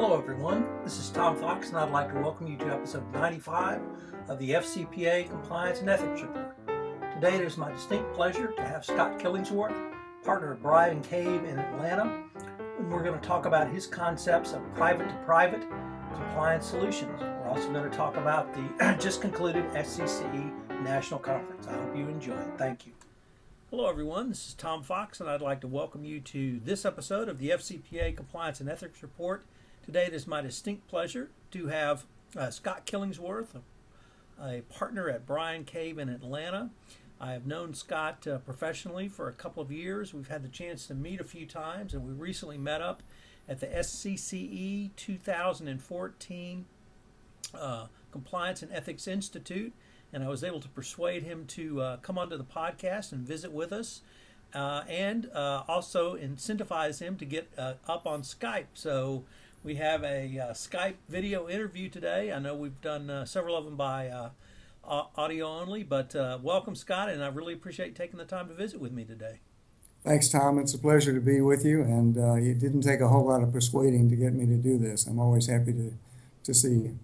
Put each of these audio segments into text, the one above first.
Hello everyone, this is Tom Fox and I'd like to welcome you to episode 95 of the FCPA Compliance and Ethics Report. Today it is my distinct pleasure to have Scott Killingsworth, partner at Bryan Cave in Atlanta, and we're going to talk about his concepts of private-to-private compliance solutions. We're also going to talk about the just concluded SCCE National Conference. I hope you enjoy it. Thank you. Hello everyone, this is Tom Fox and I'd like to welcome you to this episode of the FCPA Compliance and Ethics Report. Today it is my distinct pleasure to have Scott Killingsworth, a partner at Bryan Cave in Atlanta. I have known Scott professionally for a couple of years. We've had the chance to meet a few times, and we recently met up at the SCCE 2014 Compliance and Ethics Institute, and I was able to persuade him to come onto the podcast and visit with us, and also incentivize him to get up on Skype. So we have a Skype video interview today. I know we've done several of them by audio only, but welcome, Scott, and I really appreciate taking the time to visit with me today. Thanks, Tom. It's a pleasure to be with you, and it didn't take a whole lot of persuading to get me to do this. I'm always happy to see you.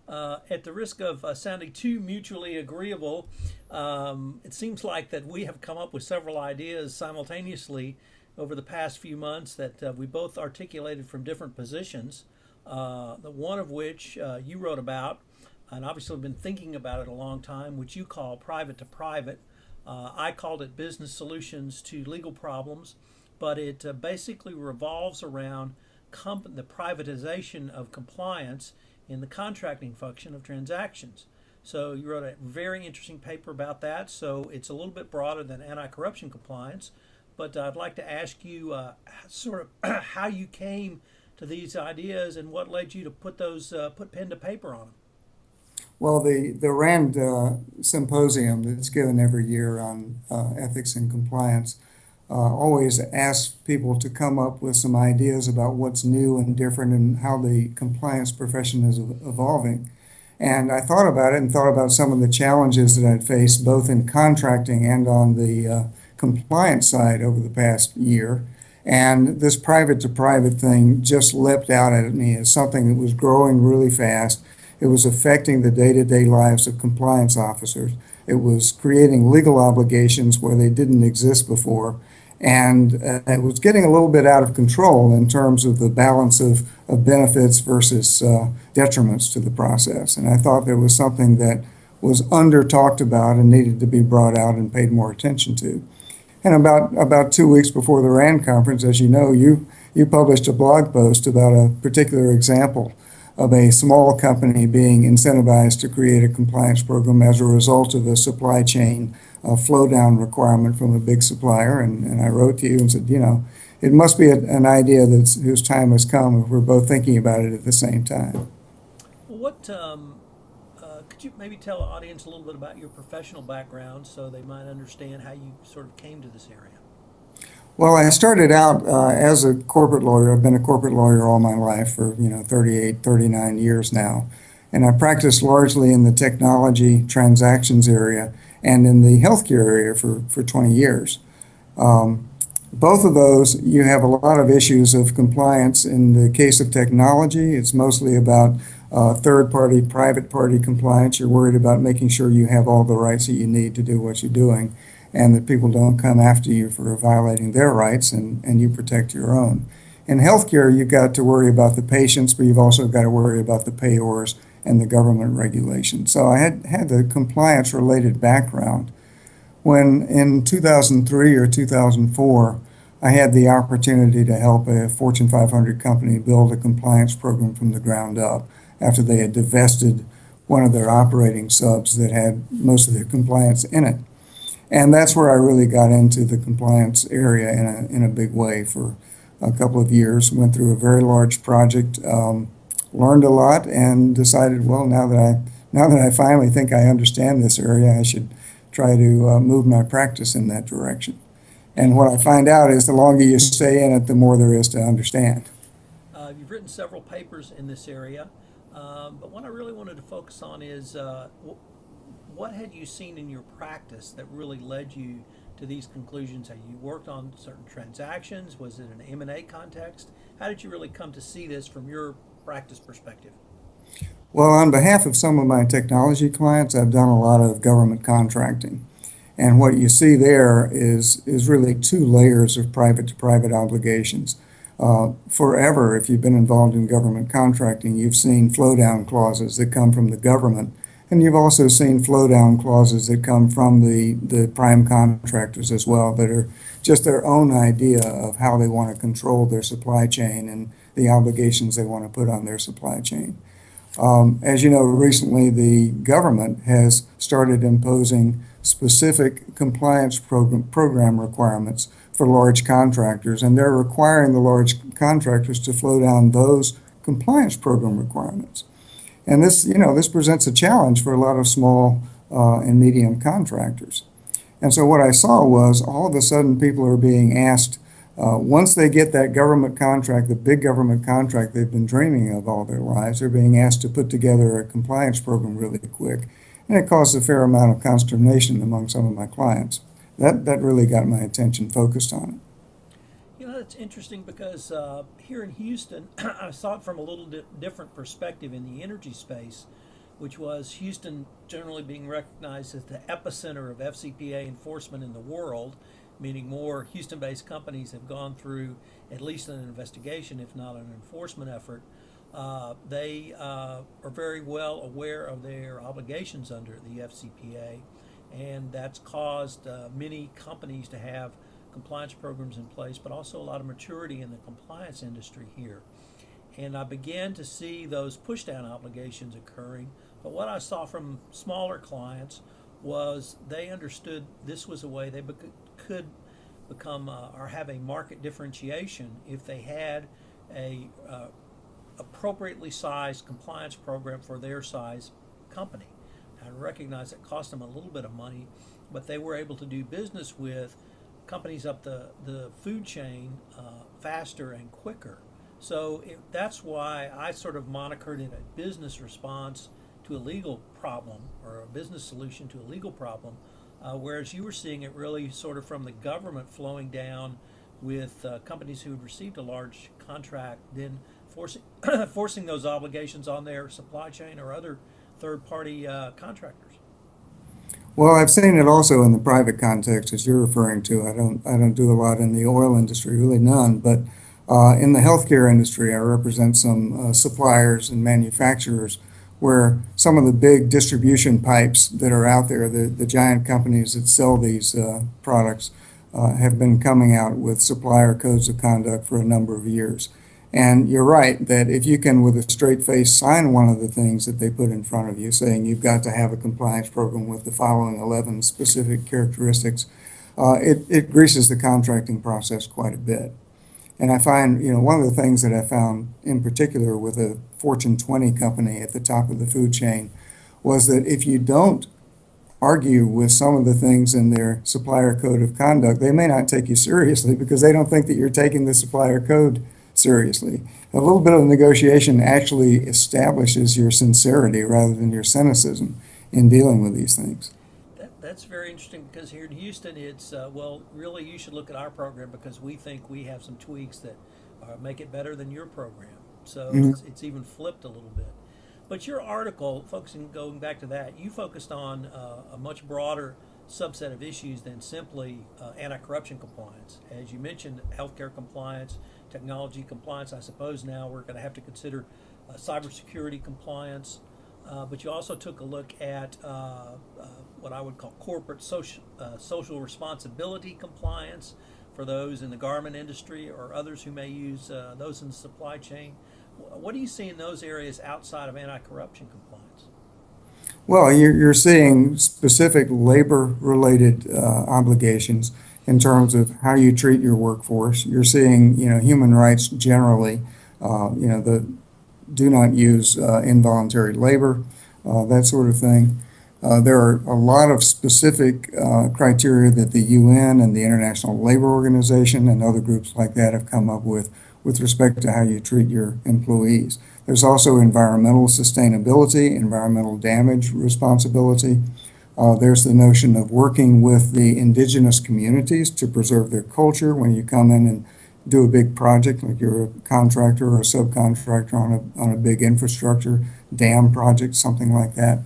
At the risk of sounding too mutually agreeable, it seems like that we have come up with several ideas simultaneously over the past few months that we both articulated from different positions, the one of which you wrote about, and obviously have been thinking about it a long time, which you call private to private. I called it business solutions to legal problems, but it basically revolves around the privatization of compliance in the contracting function of transactions. So you wrote a very interesting paper about that. So it's a little bit broader than anti-corruption compliance, but I'd like to ask you sort of how you came to these ideas and what led you to put pen to paper on them. Well, the RAND symposium that's given every year on ethics and compliance always asks people to come up with some ideas about what's new and different and how the compliance profession is evolving. And I thought about it and thought about some of the challenges that I'd faced both in contracting and on the compliance side over the past year. And this private-to-private thing just leapt out at me as something that was growing really fast. It was affecting the day-to-day lives of compliance officers. It was creating legal obligations where they didn't exist before. And it was getting a little bit out of control in terms of the balance of benefits versus detriments to the process. And I thought there was something that was under-talked about and needed to be brought out and paid more attention to. And about 2 weeks before the RAND conference, as you know, you published a blog post about a particular example of a small company being incentivized to create a compliance program as a result of a supply chain flow down requirement from a big supplier. And I wrote to you and said, it must be an idea whose time has come if we're both thinking about it at the same time. Well, could you maybe tell the audience a little bit about your professional background so they might understand how you sort of came to this area? Well, I started out as a corporate lawyer. I've been a corporate lawyer all my life for 38, 39 years now. And I practiced largely in the technology transactions area and in the healthcare area for 20 years. Both of those, you have a lot of issues of compliance. In the case of technology, it's mostly about third-party, private-party compliance. You're worried about making sure you have all the rights that you need to do what you're doing, and that people don't come after you for violating their rights, and you protect your own. In healthcare, you've got to worry about the patients, but you've also got to worry about the payors and the government regulations. So I had the compliance-related background. When in 2003 or 2004, I had the opportunity to help a Fortune 500 company build a compliance program from the ground up after they had divested one of their operating subs that had most of their compliance in it. And that's where I really got into the compliance area in a big way for a couple of years. Went through a very large project, learned a lot, and decided, well, now that I finally think I understand this area, I should try to move my practice in that direction. And what I find out is the longer you stay in it, the more there is to understand. You've written several papers in this area, but what I really wanted to focus on is what had you seen in your practice that really led you to these conclusions? Have you worked on certain transactions? Was it an M&A context? How did you really come to see this from your practice perspective? Well, on behalf of some of my technology clients, I've done a lot of government contracting. And what you see there is really two layers of private to private obligations. Forever, if you've been involved in government contracting, you've seen flow down clauses that come from the government. And you've also seen flow down clauses that come from the prime contractors as well, that are just their own idea of how they want to control their supply chain and the obligations they want to put on their supply chain. As you know, recently the government has started imposing specific compliance program requirements for large contractors, and they're requiring the large contractors to flow down those compliance program requirements. And this presents a challenge for a lot of small and medium contractors. And so what I saw was all of a sudden people are being asked, once they get that government contract, the big government contract they've been dreaming of all their lives, they're being asked to put together a compliance program really quick. And it caused a fair amount of consternation among some of my clients. That really got my attention focused on it. You know, it's interesting because here in Houston, I saw it from a little different perspective in the energy space, which was Houston generally being recognized as the epicenter of FCPA enforcement in the world, meaning more Houston-based companies have gone through at least an investigation, if not an enforcement effort. They are very well aware of their obligations under the FCPA, and that's caused many companies to have compliance programs in place, but also a lot of maturity in the compliance industry here. And I began to see those push-down obligations occurring, but what I saw from smaller clients was they understood this was a way they could become or have a market differentiation if they had a appropriately sized compliance program for their size company. I recognize it cost them a little bit of money, but they were able to do business with companies up the food chain faster and quicker. So that's why I sort of monikered it a business response to a legal problem, or a business solution to a legal problem, whereas you were seeing it really sort of from the government flowing down with companies who had received a large contract, then forcing those obligations on their supply chain or other third-party contractors. Well, I've seen it also in the private context, as you're referring to. I don't do a lot in the oil industry, really none, but in the healthcare industry, I represent some suppliers and manufacturers where some of the big distribution pipes that are out there, the giant companies that sell these products, have been coming out with supplier codes of conduct for a number of years. And you're right that if you can, with a straight face, sign one of the things that they put in front of you, saying you've got to have a compliance program with the following 11 specific characteristics, it greases the contracting process quite a bit. And I find, one of the things that I found in particular with a Fortune 20 company at the top of the food chain was that if you don't argue with some of the things in their supplier code of conduct, they may not take you seriously because they don't think that you're taking the supplier code seriously. A little bit of negotiation actually establishes your sincerity rather than your cynicism in dealing with these things. That's very interesting because here in Houston, it's, well, really you should look at our program because we think we have some tweaks that make it better than your program. So it's even flipped a little bit. But your article, going back to that, you focused on a much broader subset of issues than simply anti-corruption compliance. As you mentioned, healthcare compliance, technology compliance. I suppose now we're going to have to consider cybersecurity compliance. But you also took a look at what I would call corporate social responsibility compliance for those in the garment industry or others who may use those in the supply chain. What do you see in those areas outside of anti-corruption compliance? Well, you're seeing specific labor-related obligations in terms of how you treat your workforce. You're seeing, human rights generally, the do not use involuntary labor, that sort of thing. There are a lot of specific criteria that the UN and the International Labor Organization and other groups like that have come up with respect to how you treat your employees. There's also environmental sustainability, environmental damage responsibility. There's the notion of working with the indigenous communities to preserve their culture when you come in and do a big project, like you're a contractor or a subcontractor on a big infrastructure dam project, something like that.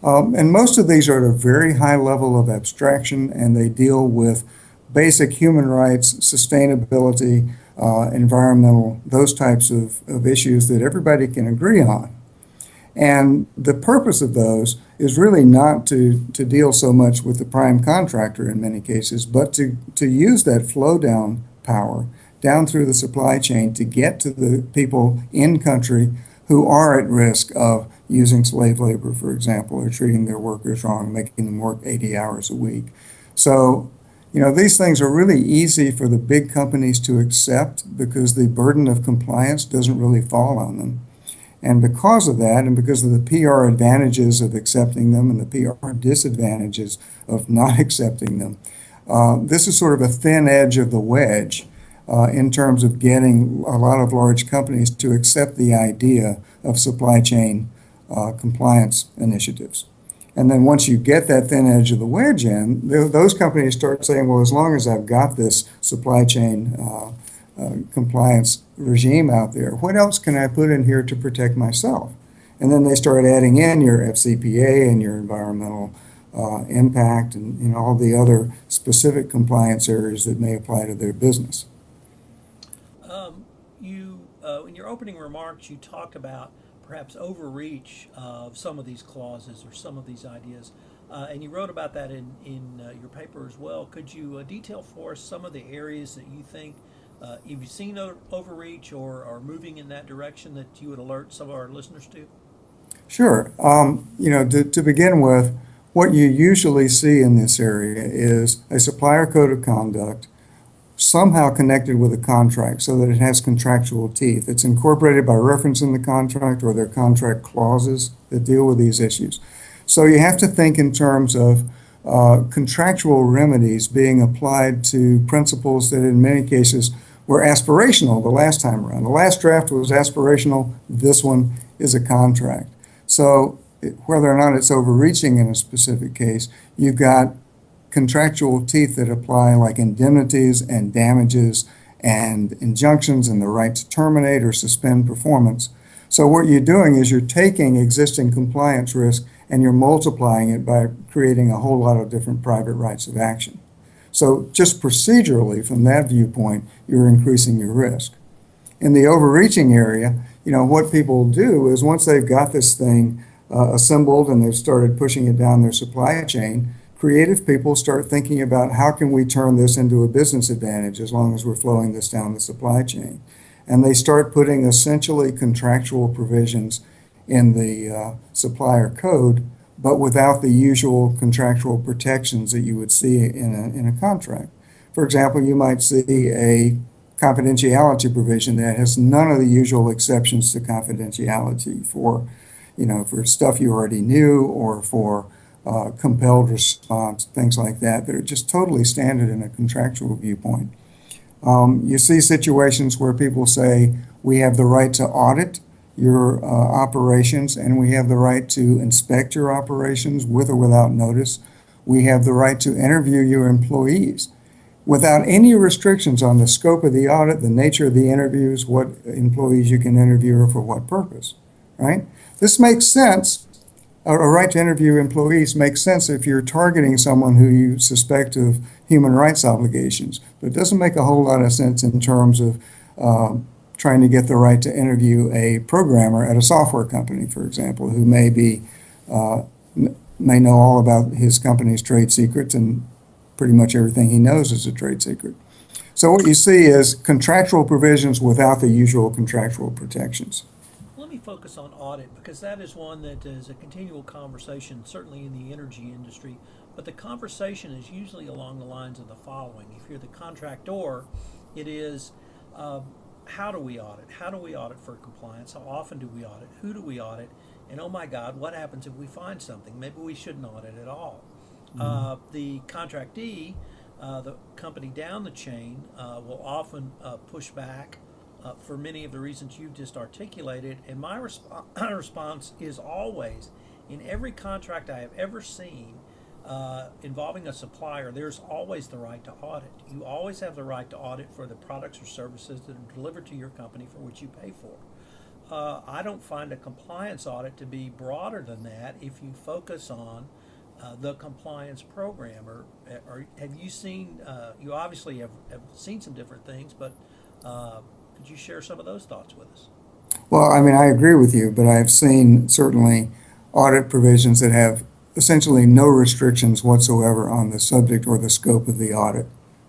And most of these are at a very high level of abstraction, and they deal with basic human rights, sustainability, environmental, those types of issues that everybody can agree on. And the purpose of those is really not to deal so much with the prime contractor in many cases, but to use that flow down power down through the supply chain to get to the people in country who are at risk of using slave labor, for example, or treating their workers wrong, making them work 80 hours a week. So, these things are really easy for the big companies to accept because the burden of compliance doesn't really fall on them. And because of that, and because of the PR advantages of accepting them and the PR disadvantages of not accepting them, this is sort of a thin edge of the wedge in terms of getting a lot of large companies to accept the idea of supply chain compliance initiatives. And then once you get that thin edge of the wedge in, those companies start saying, well, as long as I've got this supply chain compliance regime out there, what else can I put in here to protect myself? And then they start adding in your FCPA and your environmental impact and all the other specific compliance areas that may apply to their business. In your opening remarks, you talked about perhaps overreach of some of these clauses or some of these ideas, and you wrote about that in your paper as well. Could you detail for us some of the areas that you think you've seen overreach or are moving in that direction that you would alert some of our listeners to? Sure. To begin with, what you usually see in this area is a supplier code of conduct somehow connected with a contract so that it has contractual teeth. It's incorporated by reference in the contract or their contract clauses that deal with these issues. So you have to think in terms of contractual remedies being applied to principles that in many cases were aspirational the last time around. The last draft was aspirational. This one is a contract. So whether or not it's overreaching in a specific case, you've got contractual teeth that apply like indemnities and damages and injunctions and the right to terminate or suspend performance. So what you're doing is you're taking existing compliance risk and you're multiplying it by creating a whole lot of different private rights of action. So just procedurally, from that viewpoint, you're increasing your risk. In the overreaching area, what people do is once they've got this thing assembled and they've started pushing it down their supply chain, creative people start thinking about how can we turn this into a business advantage as long as we're flowing this down the supply chain. And they start putting essentially contractual provisions in the supplier code, but without the usual contractual protections that you would see in a contract. For example, you might see a confidentiality provision that has none of the usual exceptions to confidentiality for stuff you already knew or for compelled response, things like that are just totally standard in a contractual viewpoint. You see situations where people say, we have the right to audit your operations and we have the right to inspect your operations with or without notice. We have the right to interview your employees without any restrictions on the scope of the audit, the nature of the interviews, what employees you can interview or for what purpose, right? This makes sense. A right to interview employees makes sense if you're targeting someone who you suspect of human rights obligations, but it doesn't make a whole lot of sense in terms of trying to get the right to interview a programmer at a software company, for example, who may know all about his company's trade secrets and pretty much everything he knows is a trade secret. So what you see is contractual provisions without the usual contractual protections. Let me focus on audit because that is one that is a continual conversation, certainly in the energy industry. But the conversation is usually along the lines of the following. If you're the contractor, it is how do we audit? How do we audit for compliance? How often do we audit? Who do we audit? And oh my God, what happens if we find something? Maybe we shouldn't audit at all. The contractee, the company down the chain, will often push back for many of the reasons you've just articulated. And my response is always, in every contract I have ever seen, involving a supplier, there's always the right to audit. You always have the right to audit for the products or services that are delivered to your company for which you pay for. I don't find a compliance audit to be broader than that if you focus on the compliance program. Or have you seen, you obviously have seen some different things, but could you share some of those thoughts with us? Well, I mean, I agree with you, but I've seen certainly audit provisions that have essentially no restrictions whatsoever on the subject or the scope of the audit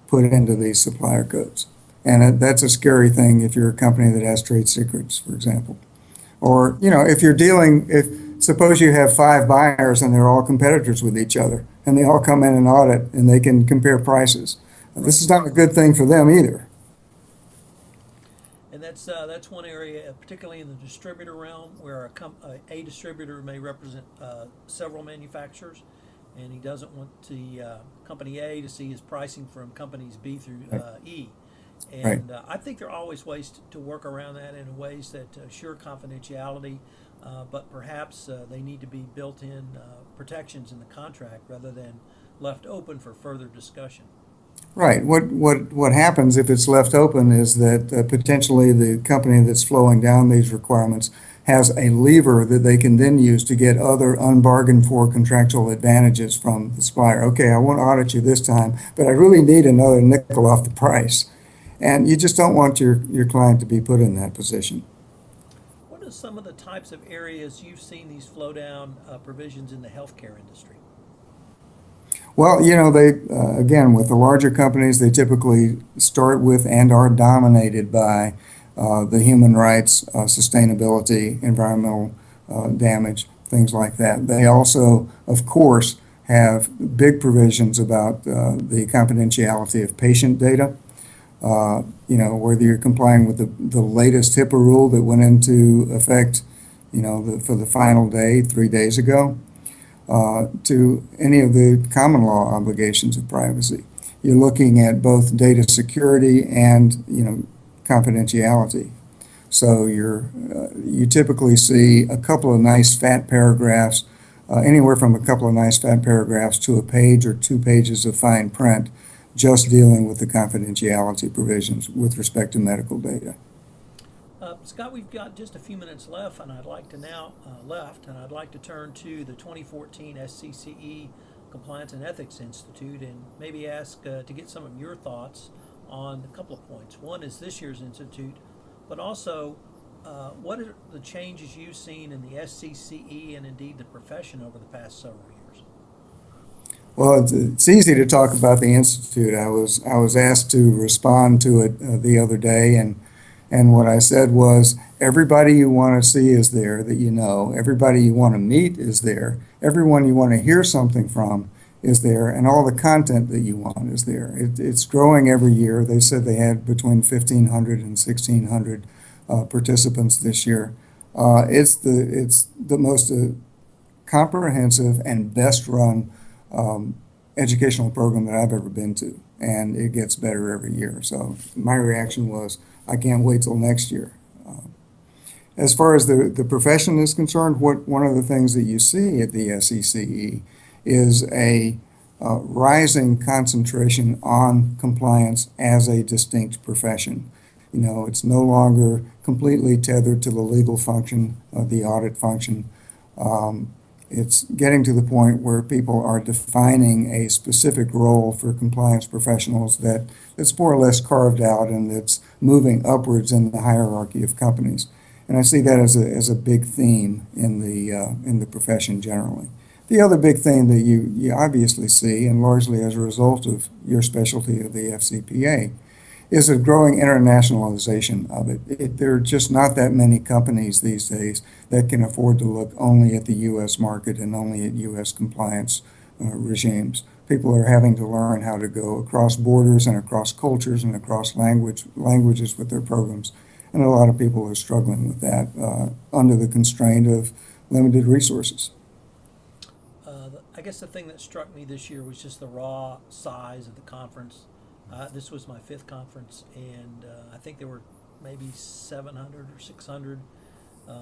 put into these supplier codes. And that's a scary thing if you're a company that has trade secrets, for example. Or, if you're dealing, if suppose you have five buyers and they're all competitors with each other and they all come in and audit and they can compare prices. This is not a good thing for them either. And that's one area, particularly in the distributor realm, where a distributor may represent several manufacturers, and he doesn't want the company A to see his pricing from companies B through E. Right. And I think there are always ways to work around that in ways that assure confidentiality, but perhaps they need to be built-in protections in the contract rather than left open for further discussion. Right. What happens if it's left open is that potentially the company that's flowing down these requirements has a lever that they can then use to get other unbargained for contractual advantages from the supplier. Okay, I won't audit you this time, but I really need another nickel off the price. And you just don't want your client to be put in that position. What are some of the types of areas you've seen these flow down provisions in the healthcare industry? Well, they again with the larger companies, they typically start with and are dominated by the human rights, sustainability, environmental damage, things like that. They also, of course, have big provisions about the confidentiality of patient data. Whether you're complying with the latest HIPAA rule that went into effect, for the final day, 3 days ago, to any of the common law obligations of privacy. You're looking at both data security and, confidentiality. So you typically see a couple of nice fat paragraphs, anywhere from a couple of nice fat paragraphs to a page or 2 pages of fine print, just dealing with the confidentiality provisions with respect to medical data. Scott, we've got just a few minutes left, and I'd like to turn to the 2014 SCCE Compliance and Ethics Institute, and maybe ask to get some of your thoughts on a couple of points. One is this year's institute, but also what are the changes you've seen in the SCCE and indeed the profession over the past several years? Well, it's easy to talk about the institute. I was asked to respond to it the other day, and what I said was, everybody you want to see is there that you know. Everybody you want to meet is there. Everyone you want to hear something from is there, and all the content that you want is there. It's growing every year. They said they had between 1,500 and 1,600 participants this year. It's the most comprehensive and best run educational program that I've ever been to, and it gets better every year. So my reaction was, I can't wait till next year. As far as the profession is concerned, one of the things that you see at the SECE is a rising concentration on compliance as a distinct profession. It's no longer completely tethered to the legal function of the audit function. It's getting to the point where people are defining a specific role for compliance professionals that's more or less carved out and that's moving upwards in the hierarchy of companies. And I see that as a big theme in the profession generally. The other big thing that you obviously see, and largely as a result of your specialty of the FCPA, is a growing internationalization of it. There are just not that many companies these days that can afford to look only at the U.S. market and only at U.S. compliance regimes. People are having to learn how to go across borders and across cultures and across languages with their programs. And a lot of people are struggling with that under the constraint of limited resources. I guess the thing that struck me this year was just the raw size of the conference. This was my fifth conference, and I think there were maybe 700 or 600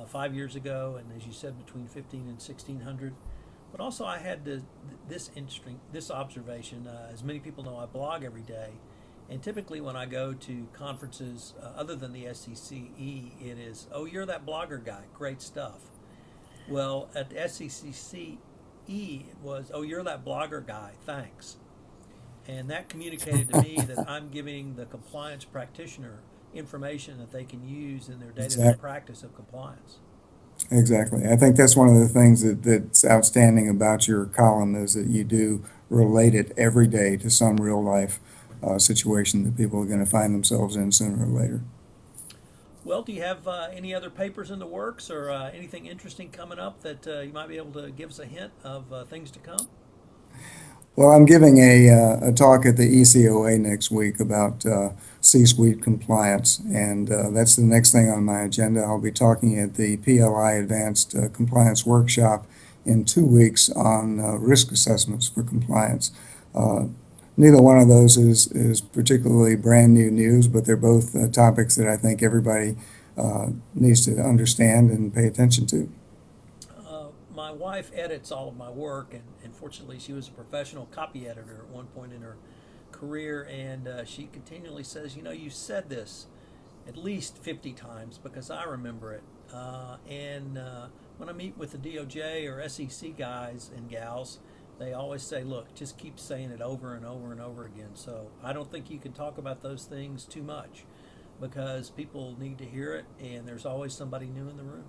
5 years ago, and as you said, between 15 and 1,600 But also, I had this observation. As many people know, I blog every day, and typically when I go to conferences other than the SCCE, it is, "Oh, you're that blogger guy, great stuff." Well, at the SCCE, it was, "Oh, you're that blogger guy, thanks." And that communicated to me that I'm giving the compliance practitioner information that they can use in their day-to-day Exactly. practice of compliance. Exactly. I think that's one of the things that's outstanding about your column is that you do relate it every day to some real life situation that people are going to find themselves in sooner or later. Well, do you have any other papers in the works or anything interesting coming up that you might be able to give us a hint of things to come? Well, I'm giving a talk at the ECOA next week about C-suite compliance, and that's the next thing on my agenda. I'll be talking at the PLI Advanced Compliance Workshop in 2 weeks on risk assessments for compliance. Uh, Neither one of those is particularly brand new news, but they're both topics that I think everybody needs to understand and pay attention to. My wife edits all of my work, and fortunately, she was a professional copy editor at one point in her career, and she continually says, "You know, you said this at least 50 times because I remember it." And when I meet with the DOJ or SEC guys and gals, they always say, "Look, just keep saying it over and over and over again." So I don't think you can talk about those things too much because people need to hear it, and there's always somebody new in the room.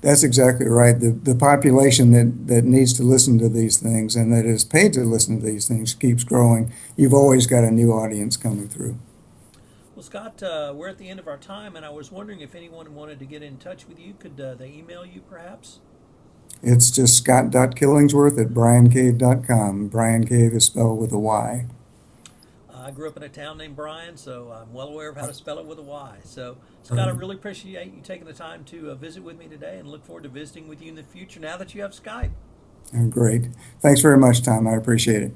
That's exactly right. The population that needs to listen to these things and that is paid to listen to these things keeps growing. You've always got a new audience coming through. Well, Scott, we're at the end of our time, and I was wondering if anyone wanted to get in touch with you. Could they email you, perhaps? It's just scott.killingsworth@briancave.com. Brian Cave is spelled with a Y. I grew up in a town named Bryan, so I'm well aware of how to spell it with a Y. So, Scott, I really appreciate you taking the time to visit with me today and look forward to visiting with you in the future now that you have Skype. Great. Thanks very much, Tom. I appreciate it.